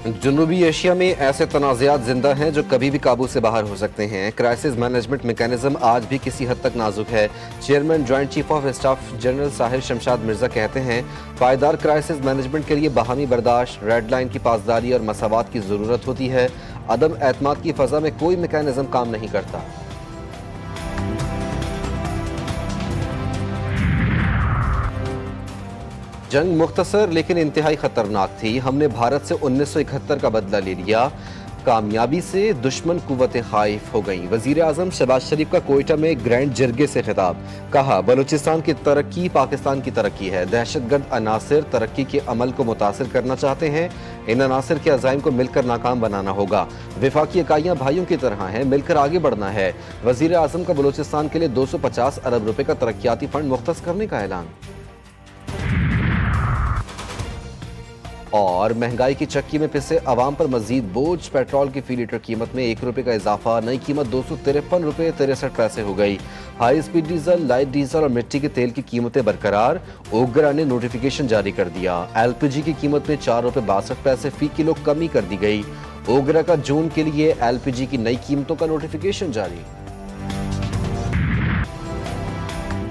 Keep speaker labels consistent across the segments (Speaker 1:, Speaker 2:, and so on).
Speaker 1: जनूबी एशिया में ऐसे तनाज़ात जिंदा हैं जो कभी भी काबू से बाहर हो सकते हैं। क्राइसिस मैनेजमेंट मैकेनिज्म आज भी किसी हद तक नाजुक है। Chairman joint chief of staff general Sahir Shamshad Mirza कहते हैं, पायदार क्राइसिस मैनेजमेंट के लिए बाहमी बर्दाश्त, रेड लाइन की पासदारी और मसावात की ज़रूरत होती है। अदम एतमाद की फ़ज़ा में कोई मैकेनिज्म काम नहीं करता। जंग मुख्तसर लेकिन इंतहाई खतरनाक थी। हमने भारत से 1971 का बदला ले लिया। कामयाबी से दुश्मन कुव्वतें खाइफ हो गईं। वजीर आजम शहबाज शरीफ का कोयटा में ग्रैंड जरगे से खिताब। कहा, बलूचिस्तान की तरक्की पाकिस्तान की तरक्की है। दहशतगर्द अनासिर तरक्की के अमल को मुतासिर करना चाहते हैं। इन अनासिर के अज़ाइम को मिलकर नाकाम बनाना होगा। विफाकी इकाइयाँ भाइयों की तरह हैं, मिलकर आगे बढ़ना है। वजीर आजम का बलूचिस्तान के लिए 250 अरब रुपए का तरक्याती फंड मुख्तस करने का ऐलान। और महंगाई की चक्की में पिसे अवाम पर मजीद बोझ। पेट्रोल की फी लीटर कीमत में 1 रुपए का इजाफा। नई कीमत 253 रुपए 63 पैसे हो गई। High speed diesel, light diesel और मिट्टी के तेल की कीमतें बरकरार। ओगरा ने नोटिफिकेशन जारी कर दिया। एलपीजी की कीमत में 4 रुपए 62 पैसे फी किलो कमी कर दी गई। ओगरा का जून के लिए एलपीजी की नई कीमतों का नोटिफिकेशन जारी।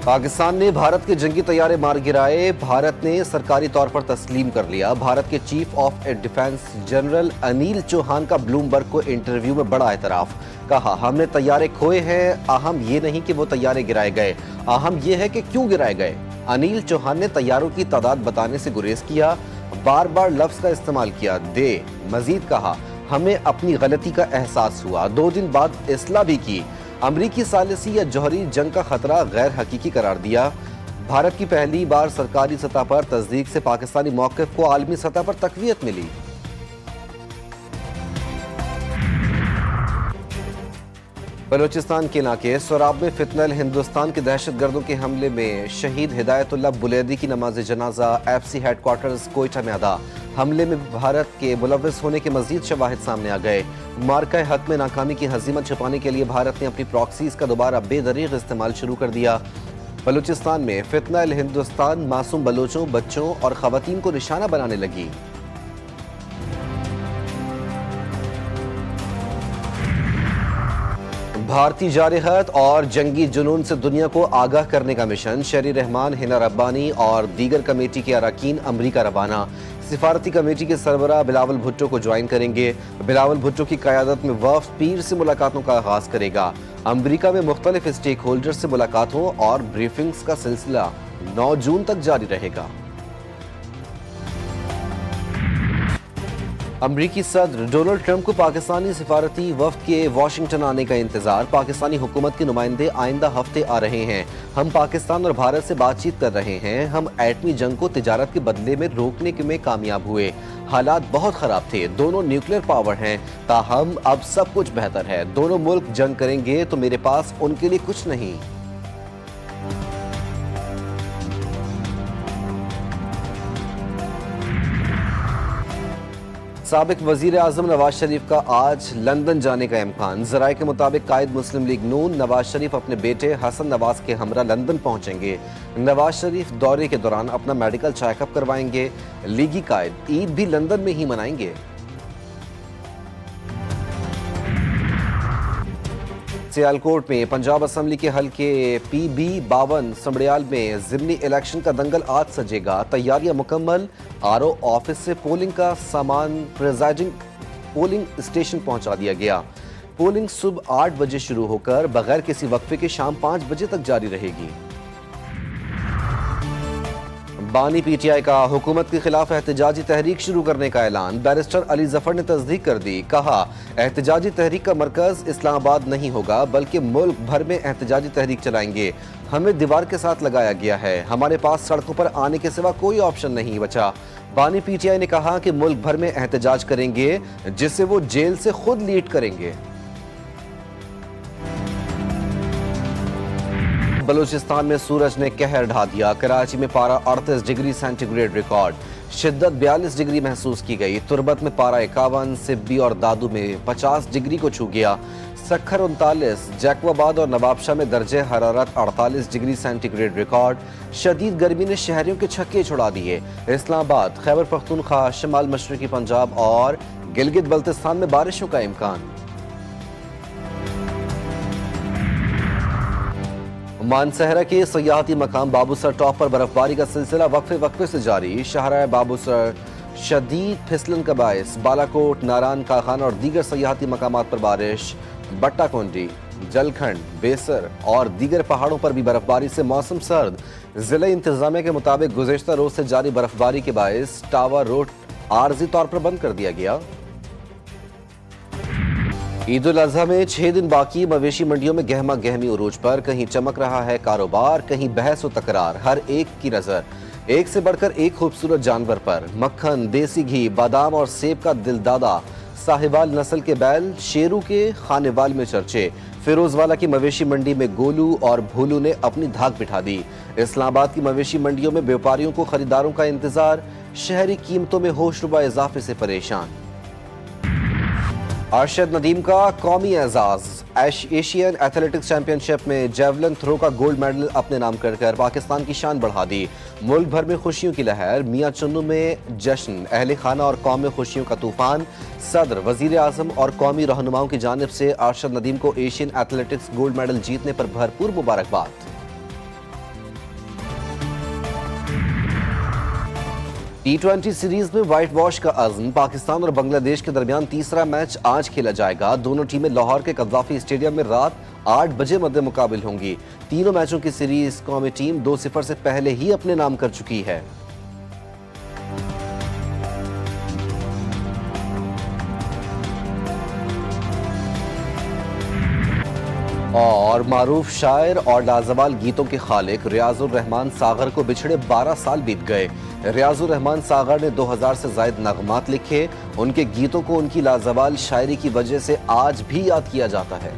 Speaker 1: पाकिस्तान ने भारत के जंगी तैयारे मार गिराए। भारत ने सरकारी तौर पर तस्लीम कर लिया। भारत के chief of defence general Anil Chauhan का ब्लूमबर्ग को इंटरव्यू में बड़ा एतराफ। कहा, हमने तैयारे खोए हैं। अहम ये नहीं कि वो तैयारे गिराए गए, अहम ये है कि क्यों गिराए गए। अनिल चौहान ने तैयारों की तादाद बताने से गुरेज किया। बार बार लफ्ज का इस्तेमाल किया। मजीद कहा, हमें अपनी गलती का एहसास हुआ। 2 दिन बाद इस्लाह भी की। अमरीकी सालिसी या जौहरी जंग का खतरा गैर हकीकी करार दिया। भारत की पहली बार सरकारी सतह पर तस्दीक से पाकिस्तानी मौक़िफ़ को आलमी सतह पर तक़वियत मिली। बलूचिस्तान के इलाके सोराब में फितनल हिंदुस्तान के दहशतगर्दों के हमले में शहीद हिदायतुल्लाह बुलैदी की नमाज जनाजा एफसी हेडक्वार्टर्स कोयटा में अदा। हमले में भारत के मुलव्वस होने के मजीद शवाहिद सामने आ गए। मार्का हक में नाकामी की हज़ीमत छुपाने के लिए भारत ने अपनी प्रॉक्सीज का दोबारा बेदरीग इस्तेमाल शुरू कर दिया। बलूचिस्तान में फितनल हिंदुस्तान मासूम बलोचों, बच्चों और ख़वातीन को निशाना बनाने लगी। भारतीय जारहत और जंगी जुनून से दुनिया को आगाह करने का मिशन। शहरी रहमान, हिना रब्बानी और दीगर कमेटी के अरकान अमरीका रवाना। सिफारती कमेटी के सरबराह बिलावल भुट्टो को ज्वाइन करेंगे। बिलावल भुट्टो की क़यादत में वफ़द पीर से मुलाकातों का आगाज़ करेगा। अमरीका में मुख्तलिफ स्टेक होल्डर से मुलाकातों और ब्रीफिंग्स का सिलसिला 9 जून तक जारी रहेगा। अमरीकी सदर डोनाल्ड ट्रंप को पाकिस्तानी सिफारती वफ़द के वाशिंगटन आने का इंतजार। पाकिस्तानी हुकूमत के नुमाइंदे आइंदा हफ्ते आ रहे हैं। हम पाकिस्तान और भारत से बातचीत कर रहे हैं। हम एटमी जंग को तिजारत के बदले में रोकने में कामयाब हुए। हालात बहुत ख़राब थे। दोनों न्यूक्लियर पावर हैं, ताहम अब सब कुछ बेहतर है। दोनों मुल्क जंग करेंगे तो मेरे पास उनके लिए कुछ नहीं। साबिक वजीर आजम नवाज शरीफ का आज लंदन जाने का इम्कान। ज़राए के मुताबिक कायद मुस्लिम लीग नून नवाज शरीफ अपने बेटे हसन नवाज के हमरा लंदन पहुंचेंगे। नवाज शरीफ दौरे के दौरान अपना मेडिकल चेकअप करवाएंगे। लीगी कायद ईद भी लंदन में ही मनाएंगे। सियालकोट में पंजाब असम्बली के हल्के PB 52 समड़ियाल में ज़िमनी इलेक्शन का दंगल आज सजेगा। तैयारियां मुकम्मल। RO ऑफिस से पोलिंग का सामान प्रेजाइडिंग पोलिंग स्टेशन पहुंचा दिया गया। पोलिंग सुबह 8 बजे शुरू होकर बगैर किसी वक्फे के शाम 5 बजे तक जारी रहेगी। बानी PTI का हुकूमत के खिलाफ एहतजाजी तहरीक शुरू करने का ऐलान। बैरिस्टर अली जफर ने तस्दीक कर दी। कहा, एहतजाजी तहरीक का मरकज इस्लामाबाद नहीं होगा बल्कि मुल्क भर में एहतजाजी तहरीक चलाएंगे। हमें दीवार के साथ लगाया गया है। हमारे पास सड़कों पर आने के सिवा कोई ऑप्शन नहीं बचा। बानी PTI ने कहा कि मुल्क भर में एहतजाज करेंगे जिसे वो जेल से खुद लीड करेंगे। बलूचिस्तान में सूरज ने कहर ढा दिया। कराची में पारा 38 डिग्री सेंटीग्रेड रिकॉर्ड। शिद्दत 42 डिग्री महसूस की गई। तुरबत में पारा 51, सिब्बी और दादू में 50 डिग्री को छू गया। सक्खर 39, जैकबाबाद और नवाबशाह में दर्जे हरारत 48 डिग्री सेंटीग्रेड रिकॉर्ड। शदीद गर्मी ने शहरियों के छक्के छुड़ा दिए। इस्लामाबाद, खैबर पख्तूनख्वा, शिमाल मशरकी पंजाब और गिलगित बल्तिस्तान में बारिशों का इम्कान। मानसहरा के सयाहती मकाम बाबूसर टॉप पर बर्फबारी का सिलसिला वक्फे से जारी। शाहराह बाबूसर शदीद फिसलन का बायस बालाकोट, नारायण खाखान और दीगर सयाहती मकामात पर बारिश। बट्टाकोंडी, जलखंड, बेसर और दीगर पहाड़ों पर भी बर्फबारी से मौसम सर्द। जिला इंतजामिया के मुताबिक गुज़िश्ता रोज से जारी बर्फबारी के बायस टावर रोड आर्जी तौर पर बंद कर दिया गया। ईद उल अजहा में 6 दिन बाकी। मवेशी मंडियों में गहमा गहमी उरूज पर। कहीं चमक रहा है कारोबार, कहीं बहस व तकरार। हर एक की नजर एक से बढ़कर एक खूबसूरत जानवर पर। मक्खन, देसी घी, बादाम और सेब का दिलदादा साहिवाल नस्ल के बैल शेरू के खानेवाल में चर्चे। फिरोजवाला की मवेशी मंडी में गोलू और भोलू ने अपनी धाक बिठा दी। इस्लामाबाद की मवेशी मंडियों में व्यापारियों को खरीदारों का इंतजार। शहरी कीमतों में होशरुबा इजाफे से परेशान। अरशद नदीम का कौमी एजाज। एशियन एथलेटिक्स चैंपियनशिप में जेवलिन थ्रो का गोल्ड मेडल अपने नाम कर पाकिस्तान की शान बढ़ा दी। मुल्क भर में खुशियों की लहर। मियां चुन्नू में जश्न, अहले खाना और कौम में खुशियों का तूफान। सदर, वजीर आजम और कौमी रहनुमाओं की जानिब से अरशद नदीम को एशियन एथलेटिक्स गोल्ड मेडल जीतने पर भरपूर मुबारकबाद। T20 सीरीज में व्हाइट वॉश का अज़्म। पाकिस्तान और बांग्लादेश के दरमियान तीसरा मैच आज खेला जाएगा। दोनों टीमें लाहौर के कद्दाफी स्टेडियम में रात 8 बजे मद्दे मुकाबिल होंगी। तीनों मैचों की सीरीज कौमी टीम 2-0 से पहले ही अपने नाम कर चुकी है। और मारूफ शायर और लाजवाल गीतों के खालिक रियाजुर रहमान सागर को बिछड़े 12 साल बीत गए। रियाजुर रहमान सागर ने 2000 से जायद नगमात लिखे। उनके गीतों को उनकी लाजवाल शायरी की वजह से आज भी याद किया जाता है।